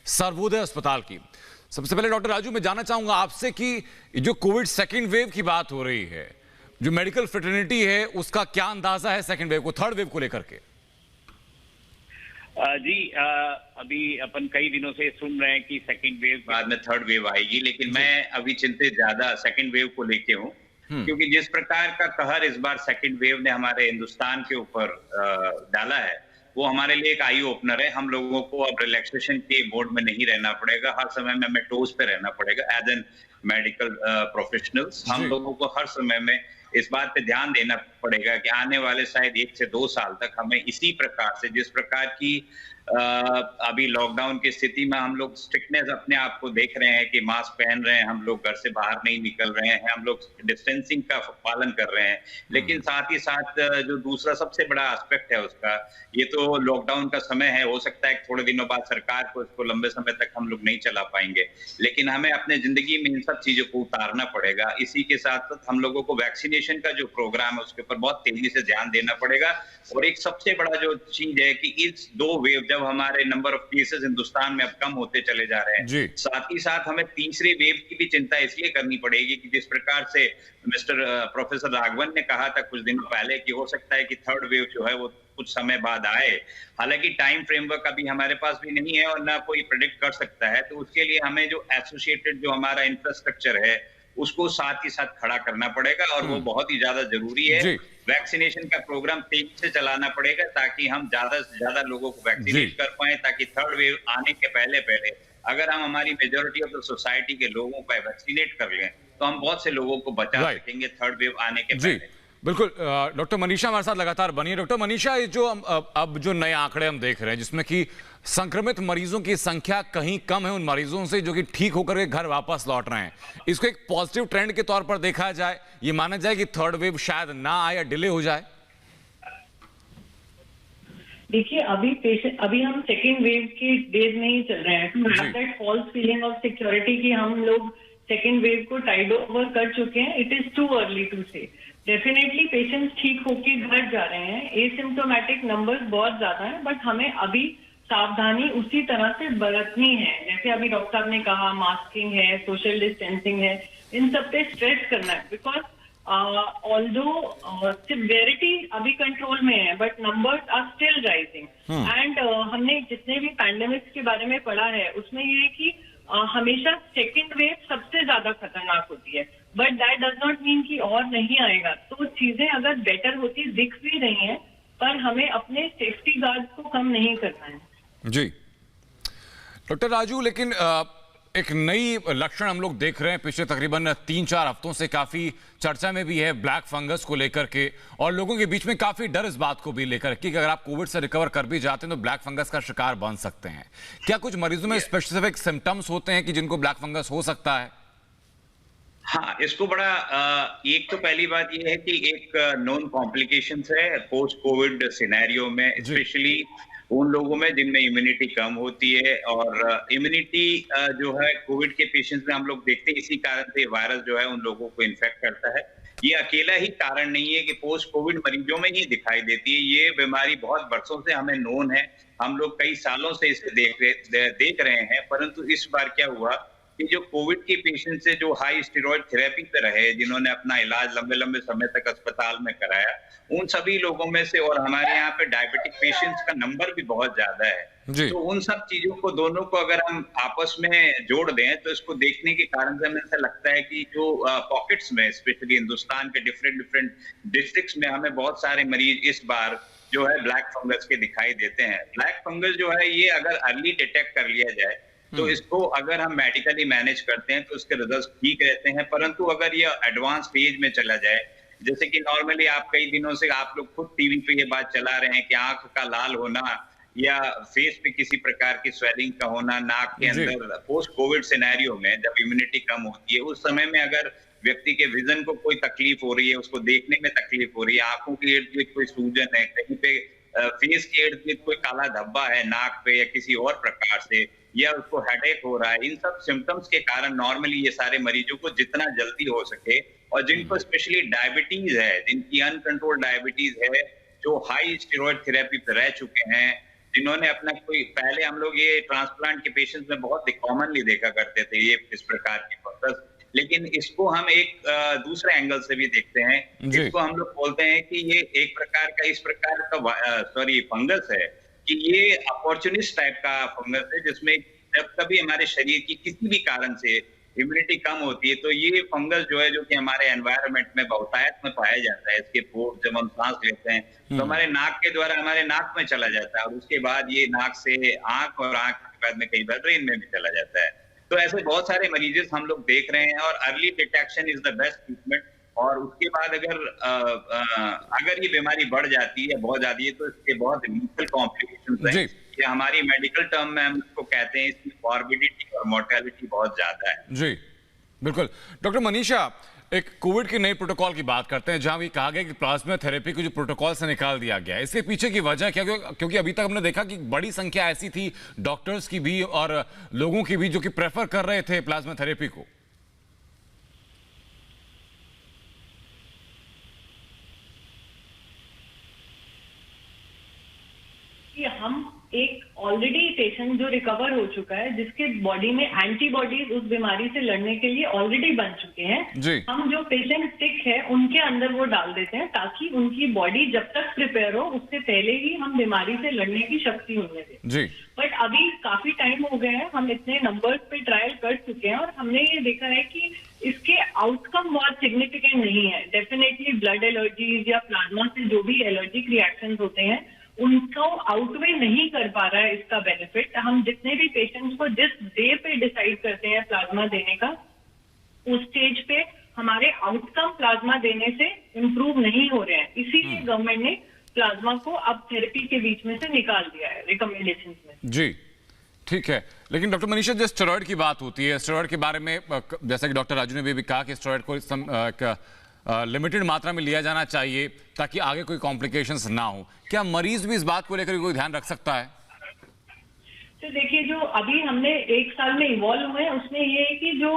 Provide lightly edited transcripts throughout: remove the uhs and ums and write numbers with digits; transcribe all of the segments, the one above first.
सर्वोदय अस्पताल की। सबसे पहले डॉक्टर राजू, मैं जानना चाहूंगा आपसे कि जो कोविड सेकेंड वेव की बात हो रही है, जो मेडिकल फ्रेटर्निटी है, उसका क्या अंदाजा है सेकेंड वेव को, थर्ड वेव को लेकर के? जी, अभी अपन कई दिनों से सुन रहे हैं कि सेकंड वेव बाद में थर्ड वेव आएगी, लेकिन मैं अभी चिंतित ज्यादा सेकंड वेव को लेके हूँ, क्योंकि जिस प्रकार का कहर इस बार सेकंड वेव ने हमारे हिंदुस्तान के ऊपर डाला है, वो हमारे लिए एक आई ओपनर है। हम लोगों को अब रिलैक्सेशन के मोड में नहीं रहना पड़ेगा, हर समय में हमें टोज पे रहना पड़ेगा एज एन मेडिकल प्रोफेशनल्स। हम लोगों को हर समय में इस बात पे ध्यान देना पड़ेगा कि आने वाले शायद 1 से 2 साल तक हमें इसी प्रकार से, जिस प्रकार की अभी लॉकडाउन की स्थिति में हम लोग स्ट्रिक्टनेस अपने आप को देख रहे हैं कि मास्क पहन रहे हैं, हम लोग घर से बाहर नहीं निकल रहे हैं, हम लोग डिस्टेंसिंग का पालन कर रहे हैं, लेकिन साथ ही साथ जो दूसरा सबसे बड़ा एस्पेक्ट है उसका, ये तो लॉकडाउन का समय है, हो सकता है थोड़े दिनों बाद सरकार को इसको लंबे समय तक हम लोग नहीं चला पाएंगे, लेकिन हमें अपने जिंदगी में इन सब चीजों को उतारना पड़ेगा। इसी के साथ साथ हम लोगों को वैक्सीनेशन का जो प्रोग्राम है उसके ऊपर बहुत तेजी से ध्यान देना पड़ेगा। और एक सबसे बड़ा जो चीज है कि इस 2 वेव, जब हमारे नंबर ऑफ केसेस हिंदुस्तान में अब कम होते चले जा रहे हैं, साथ ही साथ हमें तीसरे वेव की भी चिंता इसलिए करनी पड़ेगी कि जिस प्रकार से मिस्टर प्रोफेसर राघवन ने कहा था कुछ दिनों पहले कि हो सकता है कि थर्ड वेव जो है वो कुछ समय बाद आए। हालांकि टाइम फ्रेमवर्क अभी हमारे पास भी नहीं है और ना कोई प्रेडिक्ट कर सकता है, तो उसके लिए हमें जो एसोसिएटेड जो हमारा इंफ्रास्ट्रक्चर है उसको साथ ही साथ खड़ा करना पड़ेगा, और वो बहुत ही ज्यादा जरूरी है। वैक्सीनेशन का प्रोग्राम तेजी से चलाना पड़ेगा ताकि हम ज्यादा से ज्यादा लोगों को वैक्सीनेट कर पाए, ताकि थर्ड वेव आने के पहले अगर हम हमारी मेजोरिटी ऑफ द सोसाइटी के लोगों को वैक्सीनेट कर लें तो हम बहुत से लोगों को बचा सकेंगे थर्ड वेव आने के पहले। बिल्कुल। डॉक्टर मनीषा हमारे साथ लगातार बनी है। डॉक्टर मनीषा, ये जो अब जो नए आंकड़े हम देख रहे हैं जिसमें कि संक्रमित मरीजों की संख्या कहीं कम है उन मरीजों से जो कि ठीक होकर के घर वापस लौट रहे हैं, इसको एक पॉजिटिव ट्रेंड के तौर पर देखा जाए, ये माना जाए कि थर्ड वेव शायद ना आए या डिले हो जाए? देखिए, अभी हम सेकेंड वेव के डेज में ही चल रहे हैं, to have that false feeling of security कि हम लोग सेकेंड वेव को टाइड ओवर कर चुके हैं, it is too early to say. Definitely patients ठीक होके घर जा रहे हैं, एसिम्प्टोमेटिक नंबर्स बहुत ज्यादा हैं, बट हमें अभी सावधानी उसी तरह से बरतनी है। जैसे अभी डॉक्टर साहब ने कहा, मास्किंग है, सोशल डिस्टेंसिंग है, इन सब पे स्ट्रेस करना है, बिकॉज ऑल्दो सिवियरिटी अभी कंट्रोल में है but numbers are still rising. And हमने जितने भी पैंडेमिक्स के बारे में पढ़ा है उसमें ये है कि हमेशा सेकेंड वेव सबसे ज्यादा खतरनाक होती है, but that does not mean कि और नहीं आएगा। तो चीजें अगर बेटर होती दिख भी रही हैं, पर हमें अपने सेफ्टी गार्ड को कम नहीं करना है। जी डॉक्टर राजू, लेकिन एक नई लक्षण हम लोग देख रहे हैं पिछले तकरीबन 3-4 हफ्तों से, काफी चर्चा में भी है ब्लैक फंगस को लेकर के, और लोगों के बीच में काफी डर इस बात को भी लेकर कि अगर आप कोविड से रिकवर कर भी जाते हैं तो ब्लैक फंगस का शिकार बन सकते हैं। क्या कुछ मरीजों में स्पेसिफिक सिम्टम्स होते हैं कि जिनको ब्लैक फंगस हो सकता है? हाँ, इसको बड़ा एक तो पहली बात ये है कि एक नॉन कॉम्प्लिकेशंस है पोस्ट कोविड सिनेरियो में, स्पेशली उन लोगों में जिनमें इम्यूनिटी कम होती है। और इम्यूनिटी जो है कोविड के पेशेंट्स में हम लोग देखते हैं, इसी कारण से वायरस जो है उन लोगों को इन्फेक्ट करता है। ये अकेला ही कारण नहीं है कि पोस्ट कोविड मरीजों में ही दिखाई देती है, ये बीमारी बहुत वर्षों से हमें नोन है, हम लोग कई सालों से इसे देख रहे हैं। परंतु इस बार क्या हुआ कि जो कोविड के पेशेंट से जो हाई स्टेरॉइड थेरेपी पे रहे, जिन्होंने अपना इलाज लंबे लंबे समय तक अस्पताल में कराया, उन सभी लोगों में से, और हमारे यहाँ पे डायबिटिक पेशेंट्स का नंबर भी बहुत ज्यादा है, तो उन सब चीजों को दोनों को अगर हम आपस में जोड़ दें तो इसको देखने के कारण से हमें ऐसा लगता है कि जो पॉकेट्स में, स्पेशली हिंदुस्तान के डिफरेंट डिस्ट्रिक्ट्स में, हमें बहुत सारे मरीज इस बार जो है ब्लैक फंगस के दिखाई देते हैं। ब्लैक फंगस जो है ये अगर अर्ली डिटेक्ट कर लिया जाए तो इसको अगर हम मेडिकली मैनेज करते हैं तो उसके रिजल्ट ठीक रहते हैं। परंतु अगर ये एडवांस स्टेज में चला जाए, जैसे कि नॉर्मली आप कई दिनों से आप लोग खुद टीवी पे ये बात चला रहे हैं कि आंख का लाल होना या फेस पे किसी प्रकार की स्वेलिंग का होना, नाक के अंदर, पोस्ट कोविड सिनेरियो में जब इम्यूनिटी कम होती है उस समय में अगर व्यक्ति के विजन को कोई तकलीफ हो रही है, उसको देखने में तकलीफ हो रही है, आंखों के इर्द गिर्द कोई सूजन है, कहीं पे फेस के इर्द गिर्द कोई काला धब्बा है नाक पे या किसी और प्रकार से, या उसको हेडेक हो रहा है, इन सब सिम्टम्स के कारण नॉर्मली ये सारे मरीजों को जितना जल्दी हो सके, और जिनको स्पेशली डायबिटीज है, जिनकी अनकंट्रोल्ड डायबिटीज है, जो हाई स्टेरॉइड थेरेपी पे रह चुके हैं, जिन्होंने अपना कोई, पहले हम लोग ये ट्रांसप्लांट के पेशेंट्स में बहुत कॉमनली देखा करते थे ये इस प्रकार की फंगस, लेकिन इसको हम एक दूसरे एंगल से भी देखते हैं। इसको हम लोग बोलते हैं कि ये एक प्रकार का इस प्रकार का फंगस है कि ये अपॉर्चुनिस्ट टाइप का फंगस है, जिसमें जब कभी हमारे शरीर की किसी भी कारण से इम्यूनिटी कम होती है तो ये फंगस जो है, जो कि हमारे एनवायरनमेंट में बहुतायत में पाया जाता है, इसके पोर जब हम सांस लेते हैं तो हमारे नाक के द्वारा हमारे नाक में चला जाता है और उसके बाद ये नाक से आंख और आंख के बाद में कई बार ब्रेन में भी चला जाता है। तो ऐसे बहुत सारे मरीजेस हम लोग देख रहे हैं और early detection is the best treatment. और उसके बाद अगर ये बीमारी बढ़ जाती है, बहुत जाती है, तो इसके बहुत लीथल कॉम्प्लिकेशंस हैं। ये हमारी मेडिकल टर्म में हम इसको कहते हैं, इसकी मॉर्बिडिटी और मोर्टेलिटी बहुत ज्यादा है। जी बिल्कुल। डॉक्टर मनीषा, एक कोविड के नए प्रोटोकॉल की बात करते हैं, जहां ये कहा गया कि प्लाज्मा थेरेपी को जो प्रोटोकॉल से निकाल दिया गया है, इसके पीछे की वजह क्या? क्योंकि अभी तक हमने देखा कि बड़ी संख्या ऐसी थी डॉक्टर्स की भी और लोगों की भी जो कि प्रेफर कर रहे थे प्लाज्मा थेरेपी को। हम एक ऑलरेडी पेशेंट जो रिकवर हो चुका है, जिसके बॉडी में एंटीबॉडीज उस बीमारी से लड़ने के लिए ऑलरेडी बन चुके हैं, हम जो पेशेंट सिक है उनके अंदर वो डाल देते हैं ताकि उनकी बॉडी जब तक प्रिपेयर हो उससे पहले ही हम बीमारी से लड़ने की शक्ति उनमें दें। बट अभी काफी टाइम हो गया है, हम इतने नंबर्स पे ट्रायल कर चुके हैं और हमने ये देखा है कि इसके आउटकम बहुत सिग्निफिकेंट नहीं है। डेफिनेटली ब्लड एलर्जीज या प्लाज्मा से जो भी एलर्जिक रिएक्शंस होते हैं उनको आउटवे नहीं कर पा रहा है इसका बेनिफिट। हम जितने भी पेशेंट्स को जिस डे पे डिसाइड करते हैं प्लाज्मा देने का, उस स्टेज पे हमारे आउटकम प्लाज्मा देने से इम्प्रूव नहीं हो रहे हैं। इसीलिए गवर्नमेंट ने प्लाज्मा को अब थेरेपी के बीच में से निकाल दिया है रिकमेंडेशंस में। जी ठीक है, लेकिन डॉक्टर मनीषा, जो स्टेरॉइड की बात होती है, स्टेरॉइड के बारे में जैसा कि डॉक्टर राजू ने भी कहा कि स्टेरॉइड को लिमिटेड मात्रा में लिया जाना चाहिए ताकि आगे कोई कॉम्प्लिकेशंस ना हो। क्या मरीज भी इस बात को लेकर कोई ध्यान रख सकता है? तो देखिए, जो अभी हमने 1 साल में इवॉल्व हुए हैं उसमें ये है कि जो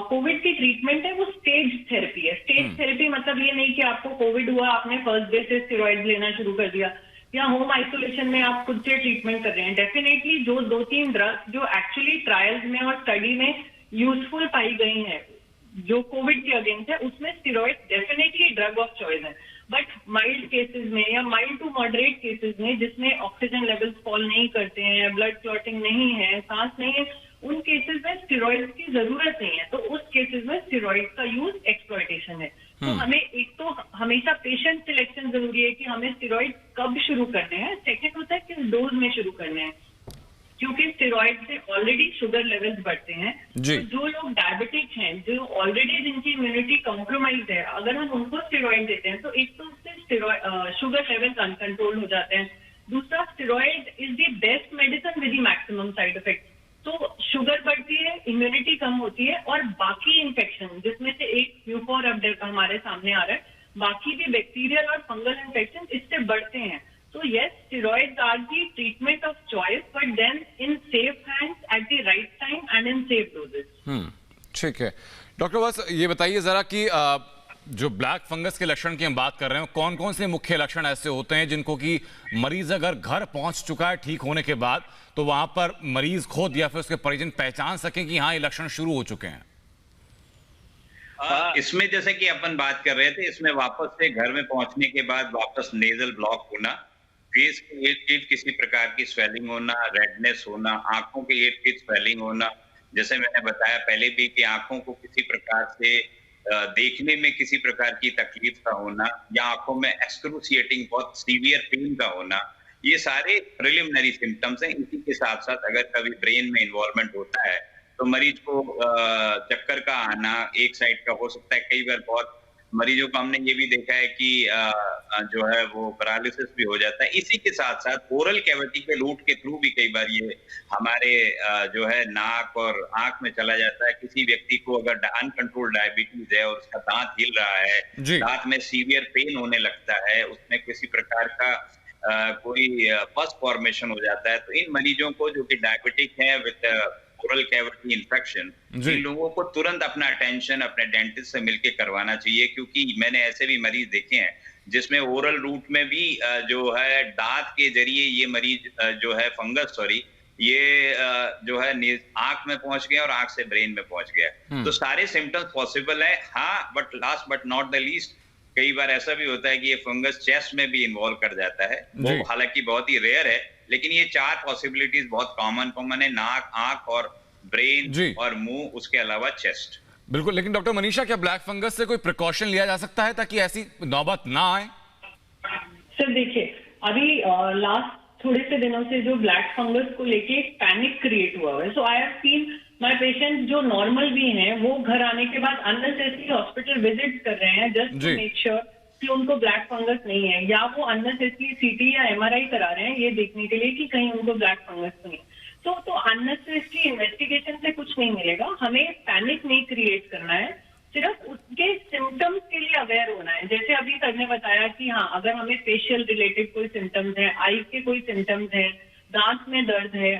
कोविड की ट्रीटमेंट है वो स्टेज थेरेपी है। स्टेज थेरेपी मतलब ये नहीं कि आपको कोविड हुआ, आपने फर्स्ट डे से स्टेरॉइड लेना शुरू कर दिया या होम आइसोलेशन में आप खुद से ट्रीटमेंट कर रहे हैं। डेफिनेटली जो 2-3 ड्रग्स जो एक्चुअली ट्रायल्स में और स्टडी में यूजफुल पाई गई हैं जो कोविड के अगेंस्ट है, उसमें steroid definitely drug of choice है। बट माइल्ड केसेस में या माइल्ड टू मॉडरेट केसेस में जिसमें ऑक्सीजन लेवल्स फॉल नहीं करते हैं, ब्लड क्लॉटिंग नहीं है, सांस नहीं है, उन केसेस में स्टेरॉइड्स की जरूरत नहीं है। तो उस केसेस में स्टेरॉइड का यूज एक्सप्लॉयटेशन है। तो हमें एक तो हमेशा पेशेंट सिलेक्शन जरूरी है कि हमें स्टेरॉइड कब शुरू करने हैं। सेकेंड होता है किस डोज में शुरू करने हैं, क्योंकि स्टेरॉइड से ऑलरेडी शुगर लेवल्स बढ़ते हैं। तो जो लोग डायबिटिक हैं, जो ऑलरेडी जिनकी इम्यूनिटी कॉम्प्रोमाइज है, अगर हम उनको स्टेरॉइड देते हैं तो एक तो उससे शुगर लेवल्स अनकंट्रोल हो जाते हैं। दूसरा, steroid is the best medicine with the maximum side effect. तो शुगर बढ़ती है, इम्यूनिटी कम होती है और बाकी इन्फेक्शन, जिसमें से एक म्यूकोर अपडेट हमारे सामने आ रहा है, बाकी भी बैक्टीरियल और फंगल इन्फेक्शन इससे बढ़ते हैं। So yes, steroids are the treatment of choice, but then in safe hands at the right time and in safe doses. ठीक है डॉक्टर, बस ये बताइए जरा कि जो ब्लैक फंगस के लक्षण की हम बात कर रहे हैं, कौन कौन से मुख्य लक्षण ऐसे होते हैं जिनको कि मरीज अगर घर पहुंच चुका है ठीक होने के बाद तो वहां पर मरीज खुद या फिर उसके परिजन पहचान सकें कि हाँ ये लक्षण शुरू हो चुके हैं? इसमें जैसे कि अपन बात कर रहे थे, इसमें वापस से घर में पहुंचने के बाद वापस नेजल ब्लॉक होना, फेस के इर्द गिर्द किसी प्रकार की स्वेलिंग होना, रेडनेस होना, आंखों के इर्द गिर्द स्वेलिंग होना, जैसे मैंने बताया पहले भी कि आंखों को किसी प्रकार से देखने में किसी प्रकार की तकलीफ का होना या आंखों में एक्सक्रूसिएटिंग बहुत सीवियर पेन का होना, ये सारे प्रिलिमिनरी सिम्टम्स हैं। इसी के साथ साथ अगर कभी ब्रेन में इन्वॉल्वमेंट होता है तो मरीज को चक्कर का आना एक साइड का हो सकता है। कई बार बहुत मरीजों को हमने ये भी देखा है कि जो है वो पैरालिसिस भी हो जाता है। इसी के साथ साथ ओरल कैविटी के रूट के थ्रू भी कई बार ये हमारे जो है नाक और आंख में चला जाता है। किसी व्यक्ति को अगर अनकंट्रोल्ड डायबिटीज है और उसका दांत हिल रहा है, दांत में सीवियर पेन होने लगता है, उसमें किसी प्रकार का कोई पस फॉर्मेशन हो जाता है, तो इन मरीजों को जो कि डायबिटिक है विद ओरल कैविटी इन्फेक्शन, इन लोगों को तुरंत अपना अटेंशन अपने डेंटिस्ट से मिलकर करवाना चाहिए। क्योंकि मैंने ऐसे भी मरीज देखे हैं जिसमें ओरल रूट में भी जो है दांत के जरिए ये मरीज जो है फंगस ये जो है आंख में पहुंच गया और आंख से ब्रेन में पहुंच गया। तो सारे सिम्टम्स पॉसिबल है। हाँ, but last but not the least कई बार ऐसा भी होता है कि ये फंगस चेस्ट में भी इन्वॉल्व कर जाता है। वो हालांकि बहुत ही रेयर है, लेकिन ये 4 पॉसिबिलिटीज बहुत कॉमन है, नाक, आंख और ब्रेन और मुंह, उसके अलावा चेस्ट। बिल्कुल। लेकिन डॉक्टर मनीषा, क्या ब्लैक फंगस से कोई प्रिकॉशन लिया जा सकता है ताकि ऐसी नौबत ना आए? सर देखिए, अभी लास्ट थोड़े से दिनों से जो ब्लैक फंगस को लेके पैनिक क्रिएट हुआ है। So I have seen my patients जो नॉर्मल भी हैं, वो घर आने के बाद अननेसेसरी हॉस्पिटल विजिट कर रहे हैं जस्ट टू मेक श्योर कि उनको ब्लैक फंगस नहीं है, या वो अननेसेसरी सीटी या एमआरआई करा रहे हैं ये देखने के लिए कि कहीं उनको ब्लैक फंगस तो नहीं। तो अननेसेसरी इन्वेस्टिगेशन से कुछ नहीं मिलेगा। हमें पैनिक नहीं क्रिएट करना है, सिर्फ उसके सिम्टम्स के लिए अवेयर होना है। जैसे अभी सर ने बताया कि हाँ, अगर हमें फेशियल रिलेटेड कोई सिम्टम्स है, आई के कोई सिम्टम्स है, दांत में दर्द है,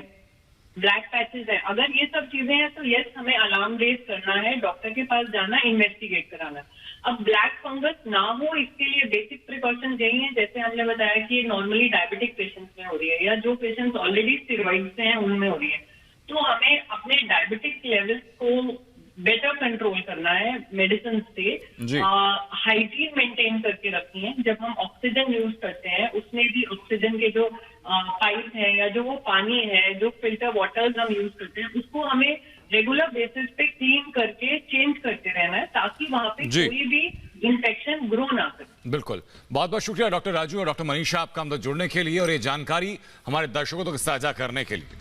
ब्लैक पैचेस है, अगर ये सब चीजें हैं तो यस, हमें अलार्म रेज करना है, डॉक्टर के पास जाना, इन्वेस्टिगेट कराना। अब ब्लैक फंगस ना हो इसके लिए बेसिक प्रिकॉशन यही है, जैसे हमने बताया कि ये नॉर्मली डायबिटिक पेशेंट्स में हो रही है, या जो पेशेंट्स ऑलरेडी स्टेरॉइड से हैं उनमें हो रही है। तो हमें अपने डायबिटिक लेवल्स को बेटर कंट्रोल करना है मेडिसिन से, हाइजीन मेंटेन करके रखनी है। जब हम ऑक्सीजन यूज करते हैं उसमें भी ऑक्सीजन के जो पाइप है या जो वो पानी है, जो फिल्टर वाटर्स हम यूज करते हैं, उसको हमें रेगुलर बेसिस पे क्लीन करके चेंज करते रहना है, ताकि वहां पे कोई भी इन्फेक्शन ग्रो ना करे। बिल्कुल। बहुत बहुत शुक्रिया डॉक्टर राजू और डॉक्टर मनीषा, आपका हमसे जुड़ने के लिए और ये जानकारी हमारे दर्शकों तक साझा करने के लिए।